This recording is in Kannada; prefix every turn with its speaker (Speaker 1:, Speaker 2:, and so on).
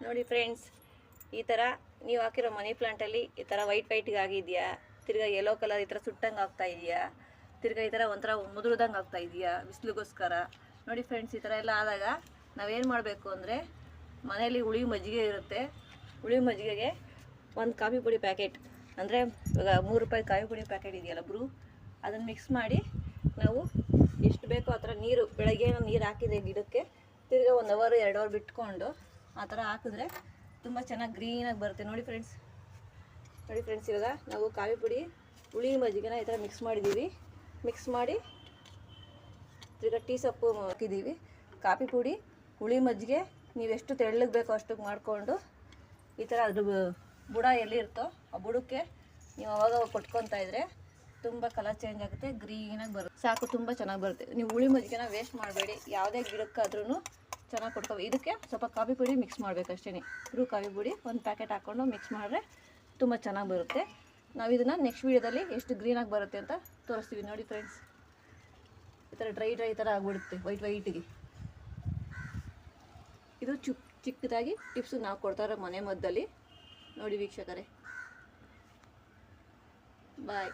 Speaker 1: ನೋಡಿ ಫ್ರೆಂಡ್ಸ್, ಈ ಥರ ನೀವು ಹಾಕಿರೋ ಮನಿ ಪ್ಲಾಂಟಲ್ಲಿ ಈ ಥರ ವೈಟ್ಗೆ ಆಗಿದೆಯಾ, ತಿರ್ಗಾ ಯೆಲ್ಲೋ ಕಲರ್ ಈ ಥರ ಸುಟ್ಟಂಗೆ ಆಗ್ತಾ ಇದೆಯಾ, ತಿರ್ಗಾ ಈ ಥರ ಒಂಥರ ಮುದುರ್ದಂಗೆ ಆಗ್ತಾ ಇದೆಯಾ ಬಿಸಿಲಿಗೋಸ್ಕರ. ನೋಡಿ ಫ್ರೆಂಡ್ಸ್, ಈ ಥರ ಎಲ್ಲ ಆದಾಗ ನಾವೇನು ಮಾಡಬೇಕು ಅಂದರೆ, ಮನೆಯಲ್ಲಿ ಹುಳಿ ಮಜ್ಜಿಗೆ ಇರುತ್ತೆ, ಹುಳಿ ಮಜ್ಜಿಗೆಗೆ ಒಂದು ಕಾಫಿ ಪುಡಿ ಪ್ಯಾಕೆಟ್, ಅಂದರೆ ಇವಾಗ 3 ರೂಪಾಯಿ ಕಾಫಿ ಪುಡಿ ಪ್ಯಾಕೆಟ್ ಇದೆಯಲ್ಲ ಬ್ರೂ, ಅದನ್ನು ಮಿಕ್ಸ್ ಮಾಡಿ ನಾವು ಎಷ್ಟು ಬೇಕೋ ಆ ಥರ ನೀರು, ಬೆಳಗ್ಗೆ ನೀರು ಹಾಕಿದೆ ಗಿಡಕ್ಕೆ, ತಿರ್ಗಾ 1 ಅವರ್ 2 ಅವರ್ ಬಿಟ್ಕೊಂಡು ಆ ಥರ ಹಾಕಿದ್ರೆ ತುಂಬ ಚೆನ್ನಾಗಿ ಗ್ರೀನಾಗಿ ಬರುತ್ತೆ. ನೋಡಿ ಫ್ರೆಂಡ್ಸ್, ಇವಾಗ ನಾವು ಕಾಫಿ ಪುಡಿ ಹುಳಿ ಮಜ್ಜಿಗೆನ ಈ ಥರ ಮಿಕ್ಸ್ ಮಾಡಿದ್ದೀವಿ. ಮಿಕ್ಸ್ ಮಾಡಿ ತಿರ್ಗಾ ಟೀ ಸೊಪ್ಪು ಹಾಕಿದ್ದೀವಿ. ಕಾಫಿ ಪುಡಿ ಹುಳಿ ಮಜ್ಜಿಗೆ ನೀವೆಷ್ಟು ತೆಳ್ಳಗೆ ಬೇಕೋ ಅಷ್ಟಕ್ಕೆ ಮಾಡಿಕೊಂಡು ಈ ಥರ ಅದ್ರ ಬುಡ ಎಲ್ಲಿರುತ್ತೋ ಆ ಬುಡಕ್ಕೆ ನೀವು ಅವಾಗ ಕೊಟ್ಕೊತಾ ಇದ್ರೆ ತುಂಬ ಕಲರ್ ಚೇಂಜ್ ಆಗುತ್ತೆ, ಗ್ರೀನಾಗಿ ಬರುತ್ತೆ. ಸಾಕು, ತುಂಬ ಚೆನ್ನಾಗಿ ಬರುತ್ತೆ. ನೀವು ಹುಳಿ ಮಜ್ಜಿಗೆನ ವೇಸ್ಟ್ ಮಾಡಬೇಡಿ, ಯಾವುದೇ ಗಿಡಕ್ಕಾದ್ರೂ ಚೆನ್ನಾಗಿ ಕೊಟ್ಕೋ. ಇದಕ್ಕೆ ಸ್ವಲ್ಪ ಕಾಫಿ ಪುಡಿ ಮಿಕ್ಸ್ ಮಾಡಬೇಕಷ್ಟೇ. ಬ್ರೂ ಕಾಫಿ ಪುಡಿ ಒಂದು ಪ್ಯಾಕೆಟ್ ಹಾಕ್ಕೊಂಡು ಮಿಕ್ಸ್ ಮಾಡಿದ್ರೆ ತುಂಬ ಚೆನ್ನಾಗಿ ಬರುತ್ತೆ. ನಾವು ಇದನ್ನು ನೆಕ್ಸ್ಟ್ ವೀಡಿಯೋದಲ್ಲಿ ಎಷ್ಟು ಗ್ರೀನಾಗಿ ಬರುತ್ತೆ ಅಂತ ತೋರಿಸ್ತೀವಿ. ನೋಡಿ ಫ್ರೆಂಡ್ಸ್, ಈ ಥರ ಡ್ರೈ ಈ ಥರ ಆಗಿಬಿಡುತ್ತೆ ವೈಟಿಗೆ. ಇದು ಚಿಕ್ಕದಾಗಿ ಟಿಪ್ಸು ನಾವು ಕೊಡ್ತಾರೋ ಮನೆ ಮದ್ದಲ್ಲಿ. ನೋಡಿ ವೀಕ್ಷಕರೇ, ಬಾಯ್.